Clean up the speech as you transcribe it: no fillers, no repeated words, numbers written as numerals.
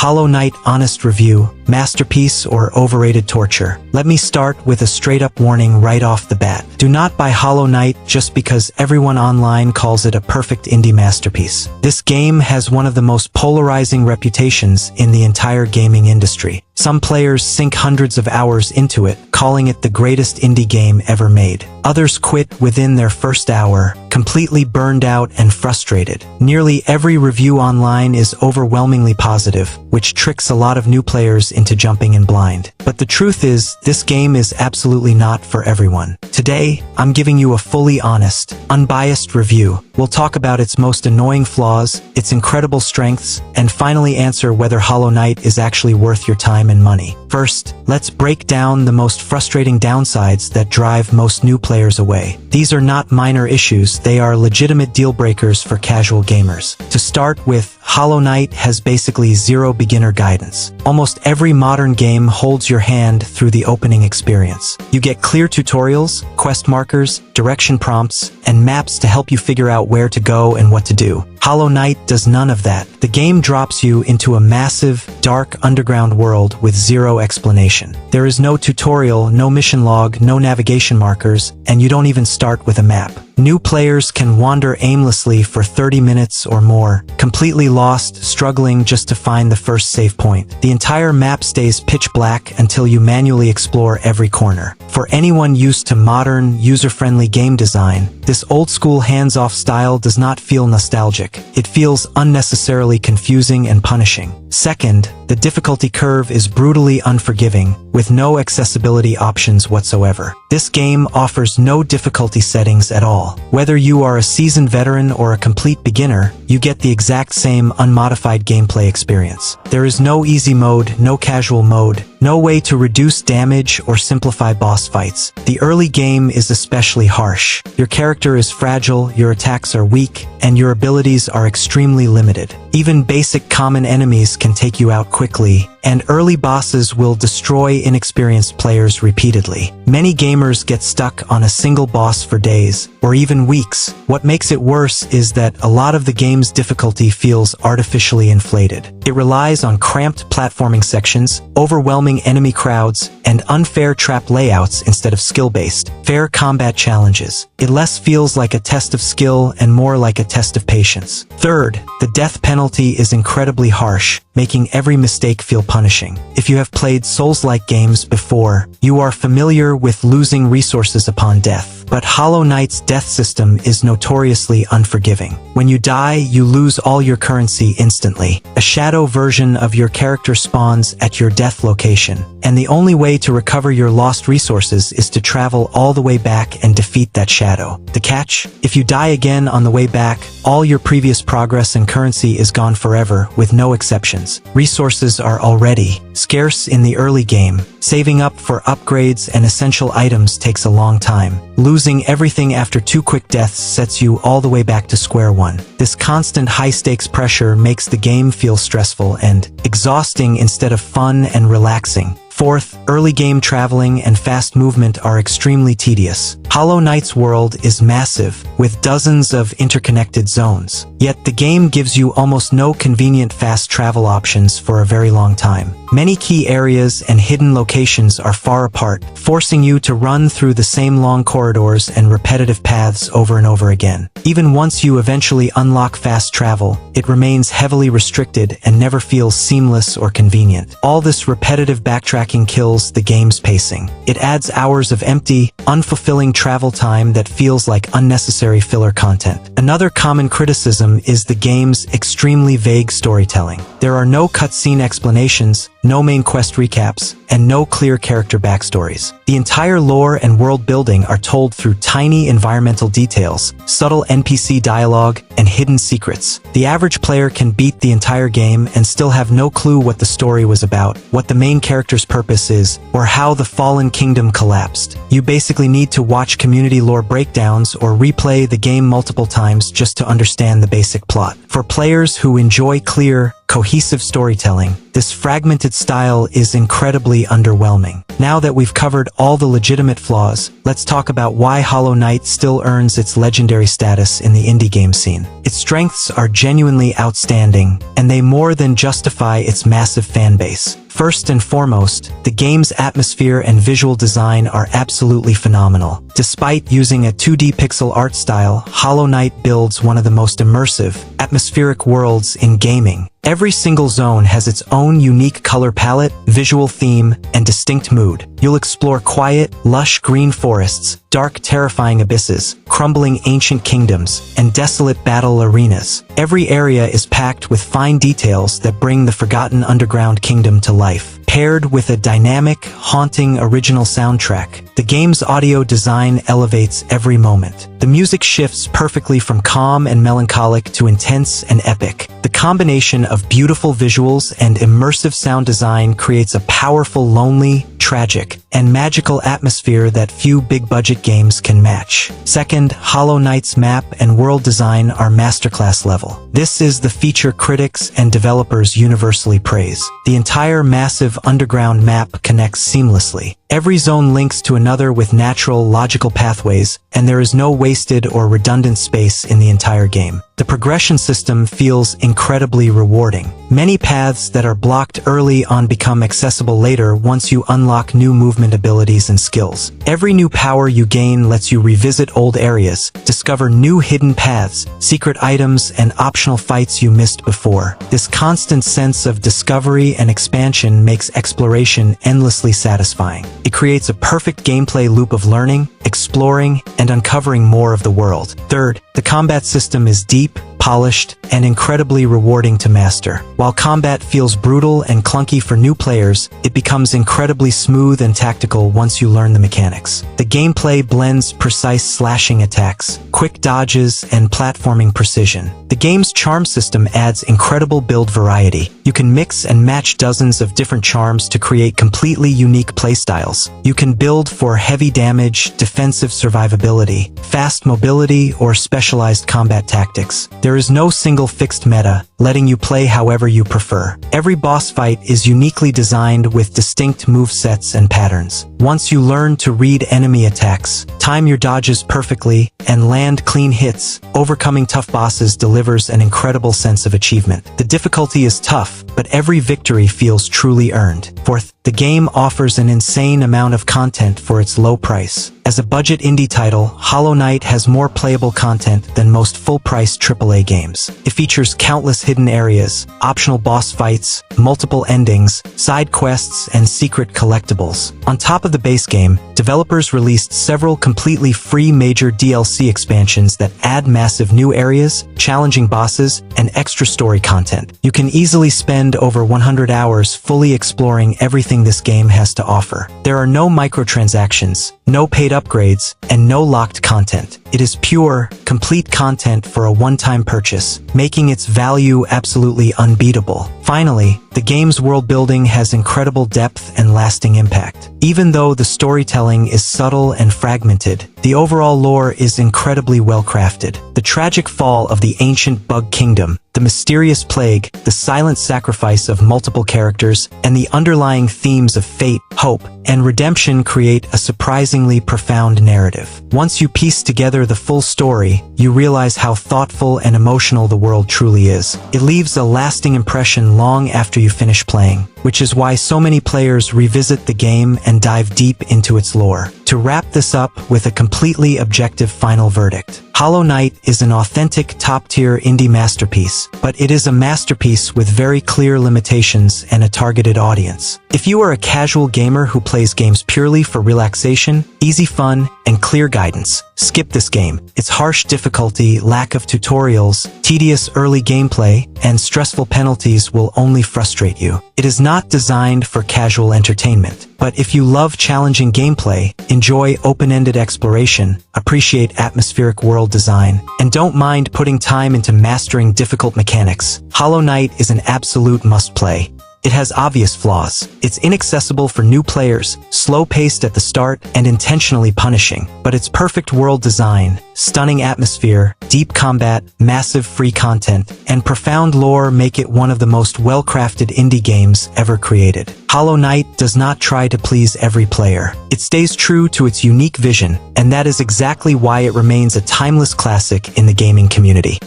Hollow Knight honest review, masterpiece or overrated torture. Let me start with a straight-up warning right off the bat. Do not buy Hollow Knight just because everyone online calls it a perfect indie masterpiece. This game has one of the most polarizing reputations in the entire gaming industry. Some players sink hundreds of hours into it, calling it the greatest indie game ever made. Others quit within their first hour, completely burned out and frustrated. Nearly every review online is overwhelmingly positive, which tricks a lot of new players into jumping in blind. But the truth is, this game is absolutely not for everyone. Today, I'm giving you a fully honest, unbiased review. We'll talk about its most annoying flaws, its incredible strengths, and finally answer whether Hollow Knight is actually worth your time and money. First, let's break down the most frustrating downsides that drive most new players away. These are not minor issues, they are legitimate deal breakers for casual gamers. To start with, Hollow Knight has basically zero beginner guidance. Almost every modern game holds your hand through the opening experience. You get clear tutorials, quest markers, direction prompts, and maps to help you figure out where to go and what to do. Hollow Knight does none of that. The game drops you into a massive, dark underground world with zero explanation. There is no tutorial, no mission log, no navigation markers, and you don't even start with a map. New players can wander aimlessly for 30 minutes or more, completely lost, struggling just to find the first save point. The entire map stays pitch black until you manually explore every corner. For anyone used to modern, user-friendly game design, this old-school hands-off style does not feel nostalgic. It feels unnecessarily confusing and punishing. Second, the difficulty curve is brutally unforgiving, with no accessibility options whatsoever. This game offers no difficulty settings at all. Whether you are a seasoned veteran or a complete beginner, you get the exact same unmodified gameplay experience. There is no easy mode, no casual mode, no way to reduce damage or simplify boss fights. The early game is especially harsh. Your character is fragile, your attacks are weak, and your abilities are extremely limited. Even basic common enemies can take you out quickly, and early bosses will destroy inexperienced players repeatedly. Many gamers get stuck on a single boss for days, or even weeks. What makes it worse is that a lot of the game's difficulty feels artificially inflated. It relies on cramped platforming sections, overwhelming enemy crowds, and unfair trap layouts instead of skill-based, fair combat challenges. It less feels like a test of skill and more like a test of patience. Third, the death penalty is incredibly harsh, making every mistake feel punishing. If you have played Souls-like games before, you are familiar with losing resources upon death. But Hollow Knight's death system is notoriously unforgiving. When you die, you lose all your currency instantly. A shadow version of your character spawns at your death location, and the only way to recover your lost resources is to travel all the way back and defeat that shadow. The catch? If you die again on the way back, all your previous progress and currency is gone forever, with no exceptions. Resources are already scarce in the early game. Saving up for upgrades and essential items takes a long time. Losing everything after 2 quick deaths sets you all the way back to square one. This constant high-stakes pressure makes the game feel stressful and exhausting instead of fun and relaxing. Fourth, early game traveling and fast movement are extremely tedious. Hollow Knight's world is massive, with dozens of interconnected zones. Yet the game gives you almost no convenient fast travel options for a very long time. Many key areas and hidden locations are far apart, forcing you to run through the same long corridors and repetitive paths over and over again. Even once you eventually unlock fast travel, it remains heavily restricted and never feels seamless or convenient. All this repetitive backtracking kills the game's pacing. It adds hours of empty, unfulfilling travel time that feels like unnecessary filler content. Another common criticism is the game's extremely vague storytelling. There are no cutscene explanations, no main quest recaps, and no clear character backstories. The entire lore and world building are told through tiny environmental details, subtle NPC dialogue, and hidden secrets. The average player can beat the entire game and still have no clue what the story was about, what the main character's purpose is, or how the Fallen Kingdom collapsed. You basically need to watch community lore breakdowns or replay the game multiple times just to understand the basic plot. For players who enjoy clear, cohesive storytelling, this fragmented style is incredibly underwhelming. Now that we've covered all the legitimate flaws, let's talk about why Hollow Knight still earns its legendary status in the indie game scene. Its strengths are genuinely outstanding, and they more than justify its massive fan base. First and foremost, the game's atmosphere and visual design are absolutely phenomenal. Despite using a 2D pixel art style, Hollow Knight builds one of the most immersive, atmospheric worlds in gaming. Every single zone has its own unique color palette, visual theme, and distinct mood. You'll explore quiet, lush green forests, dark terrifying abysses, crumbling ancient kingdoms, and desolate battle arenas. Every area is packed with fine details that bring the forgotten underground kingdom to life. Paired with a dynamic, haunting original soundtrack, the game's audio design elevates every moment. The music shifts perfectly from calm and melancholic to intense and epic. The combination of beautiful visuals and immersive sound design creates a powerful, lonely, tragic, and magical atmosphere that few big-budget games can match. Second, Hollow Knight's map and world design are masterclass level. This is the feature critics and developers universally praise. The entire massive underground map connects seamlessly. Every zone links to another with natural, logical pathways, and there is no wasted or redundant space in the entire game. The progression system feels incredibly rewarding. Many paths that are blocked early on become accessible later once you unlock new movement abilities and skills. Every new power you gain lets you revisit old areas, discover new hidden paths, secret items, and optional fights you missed before. This constant sense of discovery and expansion makes exploration endlessly satisfying. It creates a perfect gameplay loop of learning, exploring, and uncovering more of the world. Third, the combat system is deep, polished, and incredibly rewarding to master. While combat feels brutal and clunky for new players, it becomes incredibly smooth and tactical once you learn the mechanics. The gameplay blends precise slashing attacks, quick dodges, and platforming precision. The game's charm system adds incredible build variety. You can mix and match dozens of different charms to create completely unique playstyles. You can build for heavy damage, defensive survivability, fast mobility, or specialized combat tactics. There is no single fixed meta, letting you play however you prefer. Every boss fight is uniquely designed with distinct movesets and patterns. Once you learn to read enemy attacks, time your dodges perfectly, and land clean hits, overcoming tough bosses delivers an incredible sense of achievement. The difficulty is tough, but every victory feels truly earned. Fourth, the game offers an insane amount of content for its low price. As a budget indie title, Hollow Knight has more playable content than most full-price AAA games. It features countless hidden areas, optional boss fights, multiple endings, side quests, and secret collectibles. On top of the base game, developers released several completely free major DLC expansions that add massive new areas, challenging bosses, and extra story content. You can easily spend over 100 hours fully exploring everything this game has to offer. There are no microtransactions, no paid upgrades, and no locked content. It is pure, complete content for a one-time purchase, making its value absolutely unbeatable. Finally, the game's world building has incredible depth and lasting impact. Even though the storytelling is subtle and fragmented, the overall lore is incredibly well crafted. The tragic fall of the ancient Bug Kingdom, the mysterious plague, the silent sacrifice of multiple characters, and the underlying themes of fate, hope, and redemption create a surprisingly profound narrative. Once you piece together the full story, you realize how thoughtful and emotional the world truly is. It leaves a lasting impression long after you finish playing, which is why so many players revisit the game and dive deep into its lore. To wrap this up with a completely objective final verdict, Hollow Knight is an authentic top-tier indie masterpiece, but it is a masterpiece with very clear limitations and a targeted audience. If you are a casual gamer who plays games purely for relaxation, easy fun, and clear guidance, skip this game. Its harsh difficulty, lack of tutorials, tedious early gameplay, and stressful penalties will only frustrate you. It is not designed for casual entertainment. But if you love challenging gameplay, enjoy open-ended exploration, appreciate atmospheric world design, and don't mind putting time into mastering difficult mechanics, Hollow Knight is an absolute must-play. It has obvious flaws. It's inaccessible for new players, slow-paced at the start, and intentionally punishing. But its perfect world design, stunning atmosphere, deep combat, massive free content, and profound lore make it one of the most well-crafted indie games ever created. Hollow Knight does not try to please every player. It stays true to its unique vision, and that is exactly why it remains a timeless classic in the gaming community.